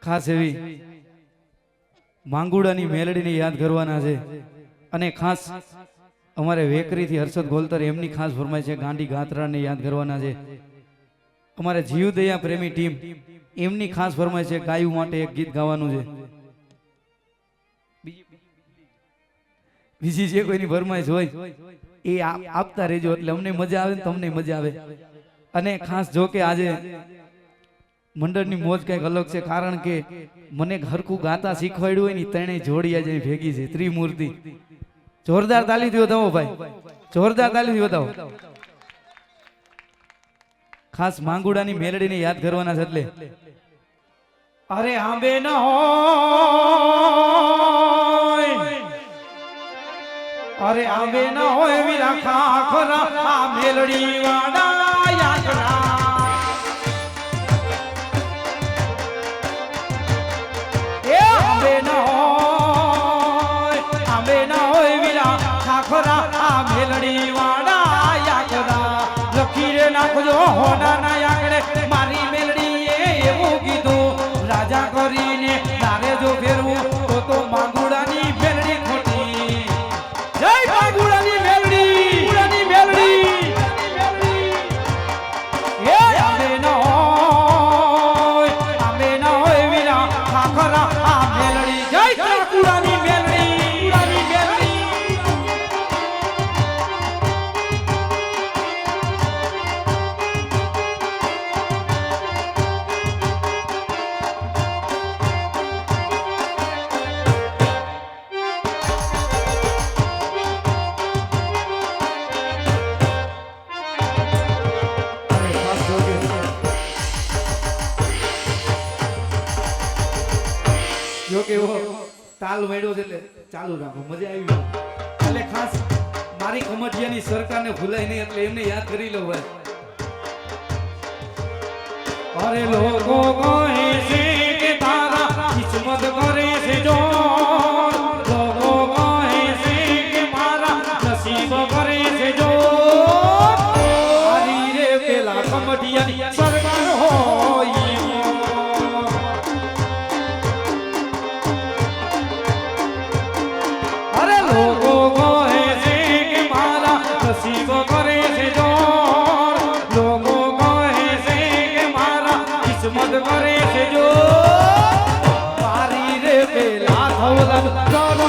ખાસ એવી માંગુડાની મેલડીને યાદ કરવાના છે અને ખાસ અમારે વેકરીથી હર્ષદ ગોલતર એમની ખાસ ફરમાય છે ગાંડી ગાત્રાને યાદ કરવાના છે અમારે જીવદયા પ્રેમી ટીમ એમની ખાસ ફરમાય છે ગાયું માટે એક ગીત ગાવાનું છે બીજી જે કોઈની ફરમાઈશ હોય એ આપતા રહેજો એટલે અમને મજા આવે ને તમને મજા આવે અને ખાસ જો કે આજે મંડળની મોજ કંઈક અલગ છે કારણ કે મને હરખું ગાતા શીખવાડ્યું હોય ને ત્રણેય જોડી આજે ભેગી છે ત્રિમૂર્તિ જોરદાર તાલીથી બતાવો ભાઈ જોરદાર તાલીથી બતાવો ખાસ માંગુડાની મેલડીને યાદ કરવાના છે એટલે અરે આંબે ન હોય અરે આંબે ન હોય વીરા ખાખરા આ મેલડી વાડા યાદરા એ આંબે ન હોય વીરા ખાખરા આ મેલડી વાડા યાદરા લખી રે નાખજો હોના ના આંગણે મારી મેલડી એવું કીધું રાજા કરીને તારે જો ફેરવું તો માંગુડાની મેલડી ખોટી જય માંગુડાની મેલડી એ આંબે ન હોય વીરા ખાખરા આ મેલડી જય માંગુડાની મેલડી જો કે એવો તાલ મેળ્યો છે એટલે ચાલુ રાખો મજા આવી એટલે ખાસ મારી કમટિયાની સરકારને ભૂલાય નહીં એટલે એમને યાદ કરી લો ભાઈ અરે લોકો કહે છે કે તારા કિસ્મત કરે છે જો લોકો કહે છે કે મારા નસીબ કરે છે જો મારી રે પેલા કમટિયાની સરકાર હોય લોકો કહે છે કે મારા નસીબ કરે છે જો લોકો કહે છે કે મારા કિસ્મત કરે છે જો મારી રે પેલા ધવલન કરમ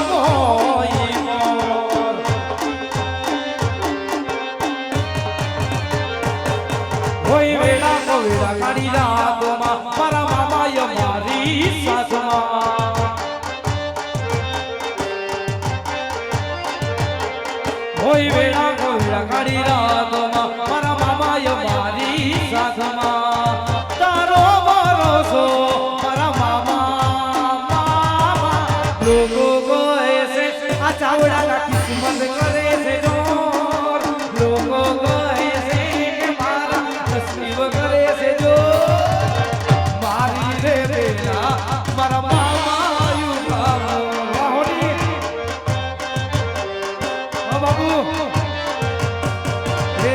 હોય વેળા કવેળા કાઢી રાતમાં મારા મામાએ મારી સાથમાં હોય વેળા કોયડા કાઢી રાતમાં મારા મામાએ મારી સાથમાં તારો ભરોસો મારા મામા લોકો કહે છે આ ચાવડાના કિસ્મત કરે છે જો લોકો કહે છે કે મારા નસીબ કરે છે જો મારી રે વેળા મારા મામા બાબુ રે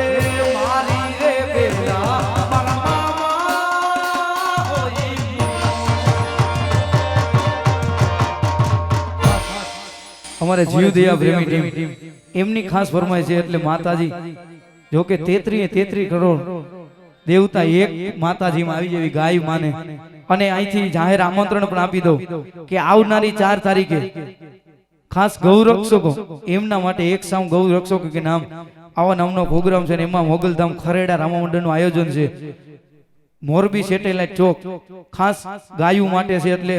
મારી રે બેલા મારા મામા હોય અમારે જીવદયા પ્રેમી ટીમ એમની ખાસ ફરમાય છે એટલે માતાજી જો કે 33 કરોડ દેવતા એક માતાજીમાં આવી જેવી ગાય માને અને અહીંથી જાહેર આમંત્રણ પણ આપી દઉં કે આવનારી 4 તારીખે ખાસ ગૌરક્ષકો એમના માટે એક સામ ગૌરક્ષકો કે નામ આવા નામનો પ્રોગ્રામ છે ને એમાં મોગલધામ ખરેડા રામા મંડળનું આયોજન છે મોરબી સેટેલાઇટ ચોક ખાસ ગાયું માટે છે એટલે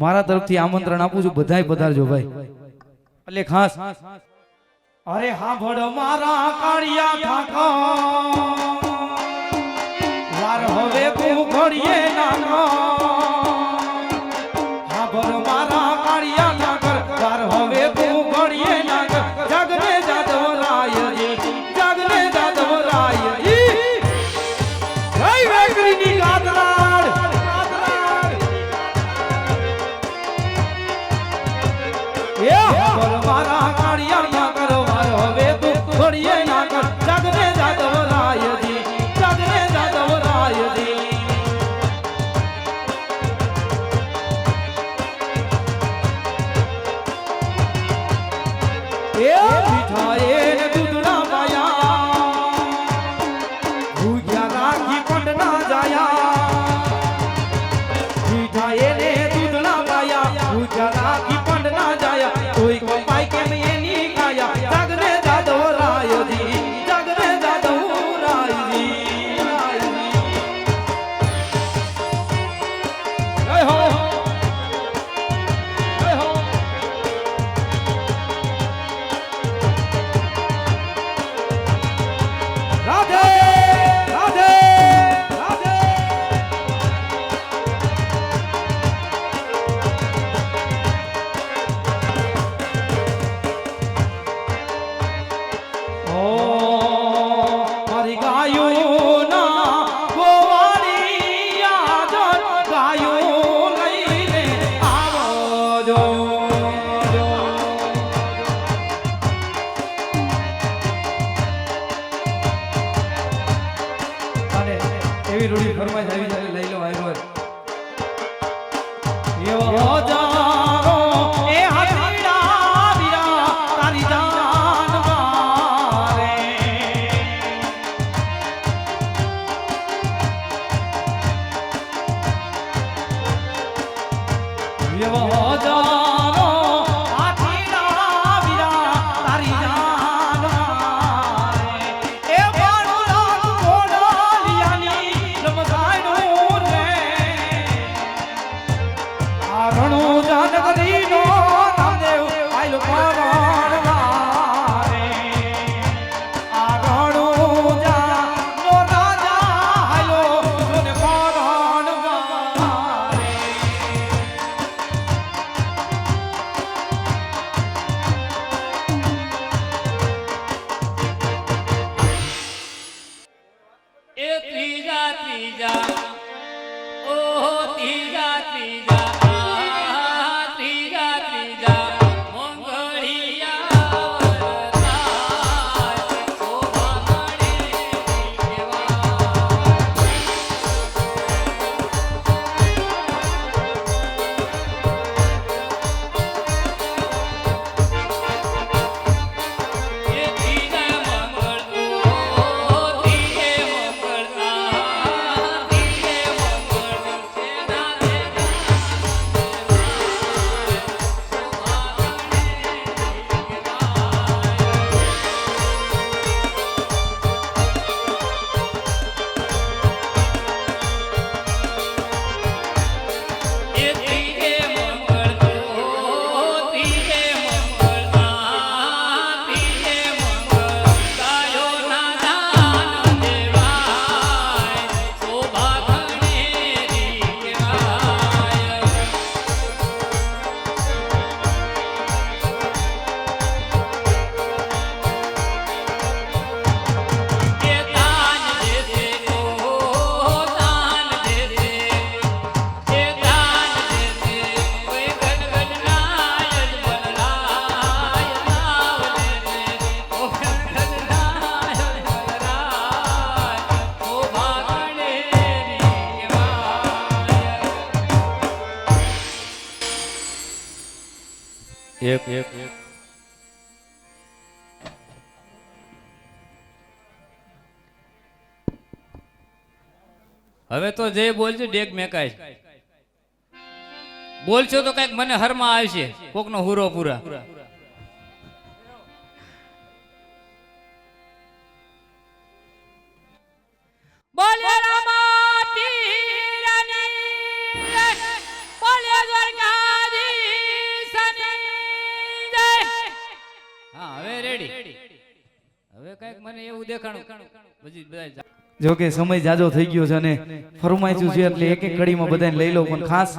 મારા તરફથી આમંત્રણ આપું છું બધાય પધારજો ભાઈ એટલે ખાસ અરે હાંભળ મારા કાળિયા ઠાકર વાર હવે તું ઘડીએ નાનો હાંભળ મારા કાળિયા ઠાકર વાર હવે તું ઘડીએ નાનો જગને જાદવ રાયજી જગને જાદવ રાયજી જય વેકરીની ગાદરાડ એ હાંભળ મારા કાળિયા ઠાકર વાર હવે તું ઘડીએ નાનો જગને જાદવ રાયજી જગને જાદવ રાયજી એ મીઠા એને દૂધના પાયા ભૂખ્યા રાખી પણ ના જાયા મીઠા એને દૂધના પાયા ભૂખ્યા રાખી પણ ના જાયા કોઈ કપાઈ કેમ એની કાયા જાગરે જાદવ રાયજી જાગરે જાદવ રાયજી જય હો જય હો રાધે રાધે રાધે ઓ મારી ગાયોના ગોવાળી આદર ગાયો લઈને આવજો અને એવી રૂડી ફરમાઈશ આવી ત્યારે લઈ લો આવ્યો એવો જારો એ હરીડા વીરા તારી જાન મારે એવો જારો હરીડા વીરા તારી જાન મારે એ બાળુલા ગોડાલિયાની રમઝાયનું રે આ રણુ જાનકરીનો નામદેવ આયલો પરણ વારે આ રણુ જાનો રાજા આયલો જોને પરણ વારે એ ત્રીજા ત્રીજા ઓહો ત્રીજા ત્રીજા આ ત્રીજા ત્રીજા મોંગળિયા વરસાય શોભા મળે કેવા એ ત્રીજા મંગળ ઓ ત્રીજે મંગળ આ ત્રીજે મંગળ સેના દેના શોભા મળે કેવા એ ત્રીજે મંગળ ઓ ત્રીજે મંગળ આ ત્રીજે મંગળ ગાયોના દાન દેવાય શોભા ઘણેરી કહેવાય કે દાન દેશે ઓ દાન દેશે એ દાન દેશે કોઈ ગણગણનાય જ બલરાય નાવ દેશે ઓ ગણગણનાય જ બલરાય શોભા ઘણેરી કહેવાય એક હવે તો જે બોલજો ડેગ મેકાય બોલશો તો કઈક મને હરમાં આવશે કોકનો હુરો પૂરા બોલે રામા તીરની બોલે દ્વારકાધીશની જય હા હવે રેડી હવે કઈક મને એવું દેખાણું પછી બધા જો કે સમય જાજો થઈ ગયો છે અને ફરમાઈશું છે એટલે એક એક કડીમાં બધાને લઈ લો પણ ખાસ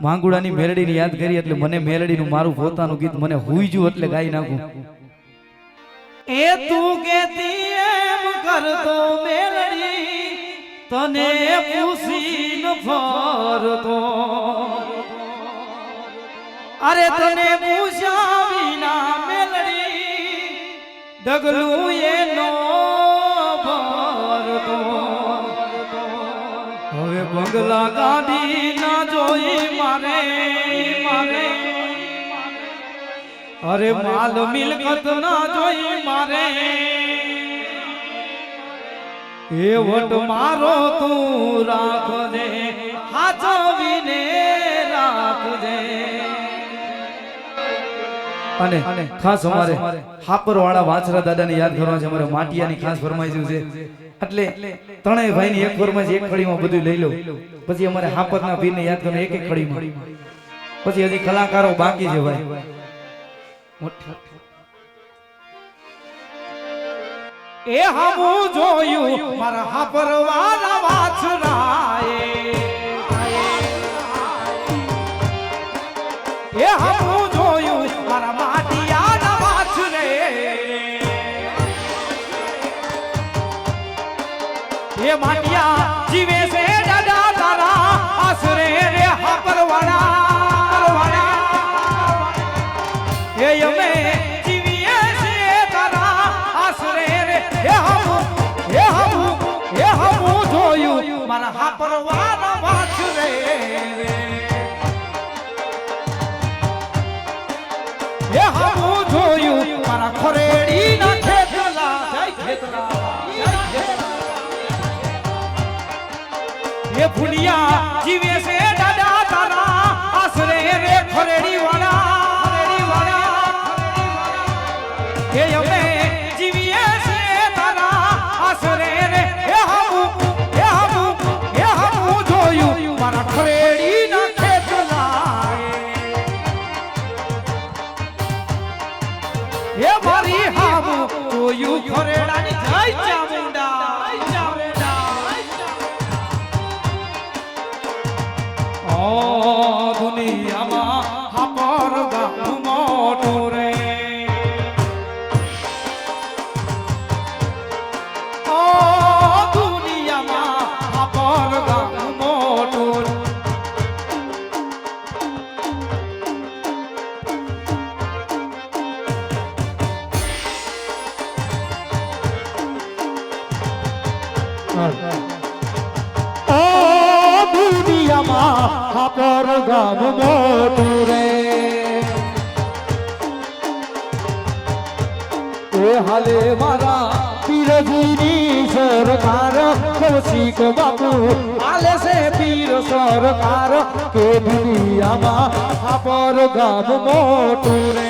માંગુડાની મેલડીની યાદ કરી એટલે મને મેલડીનું મારું પોતાનું ગીત મને હુઈજું એટલે ગાઈ નાખું એ તું કેતી એમ કરતો મેલડી તને પૂછીન ફરતો અરે તને પૂછ્યા વિના મેલડી ડગલું એનો ભરતો હવે બંગલા ગાડી ના જોઈ મારે મારે અરે માલ મિલકત ના જોઈ મારે એ વટ મારો તું રાખજે હાચવીને રાખજે અને ખાસ અમારે હાપર વાળા વાછરા દાદાને યાદ કરવા છે અમારે માટિયાની ખાસ ફરમાઈશું છે એટલે ત્રણેય ભાઈની એક ફરમાઈશ એક ખડીમાં બધું લઈ લો પછી અમારે હાપરના પીરને યાદ કરવા એક એક ખડીમાં પછી હજી કલાકારો બાકી છે ભાઈ એ હમું જોયું મારા હાપર વાળા વાછરાએ એ હમું જોયું મારા માટિયાના વાછરે એ માટિયા જીવે છે દાદા તારા આસરે રે હાપર વાળા એ અમે જીવીએ છે તારા આસરે રે એ હમું જોયું મારા હાપર વાળા વાછરે એ હમું જોયું મારા ખરેડી ના ખેતલા જય ખેતલા એ ફુલિયા જીવે છે દાદા તારા આસરે રે ખરેડી વાળા એ અમે જીવીએ છે તારા આસરે રે એ હમું જોયું મારા ખરેડી ના ખેતલા એ મારી હામું જોયું ખરેડાની જય ચામુંડા ઓ દુનિયામાં હાપર ગામ મોટું રે ઓ દુનિયામાં હાપર ગામ મોટું હાપર ગામ મોટું રે એ હાલે મારા પીરજીની સરકાર કૌશિક બાપુ હાલે છે પીર સરકાર કે દુનિયામાં હાપર ગામ મોટું રે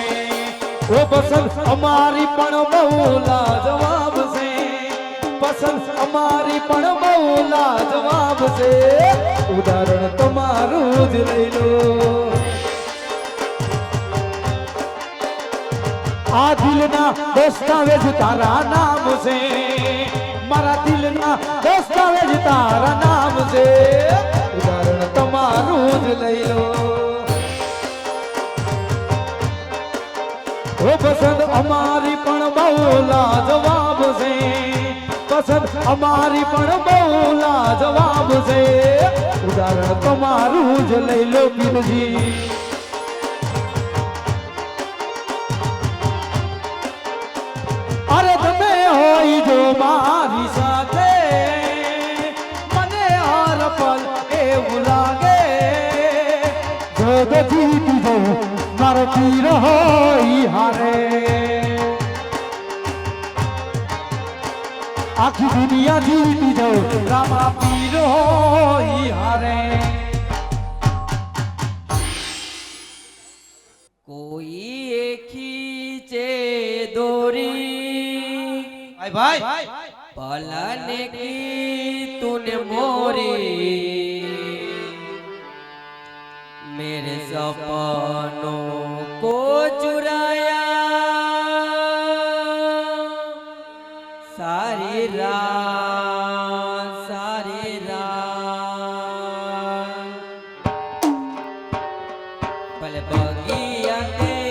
ઓ પસંદ અમારી પણ બહુ લાજવાબ છે પસંદ અમારી પણ બહુ લાજવાબ છે ઉદાહરણ તમારું જ લઈ લો આ દિલના દસ્તાવેજ તારા નામ છે મારા દિલના દસ્તાવેજ તારા નામ છે ઉદાહરણ તમારું જ લઈ લો ઓ પસંદ અમારી પણ બહુ લાજવાબ છે પસંદ અમારી પણ બહુ લાજવાબ છે ઉદાહરણ તમારું જ લઈ લો પીરજી અરે તમે હોય જો મારી સાથે મને હર પલ એવું લાગે જગ જીતી જવું મારો પીર હોય હારે આખી દુનિયા જીતી જાઉં રામા પીર હોય હારે કોઈ ખીચે દોરી ભાઈ पलाने की तूने मोरी मेरे सपनों को चुराया सारी रात पल बगिया के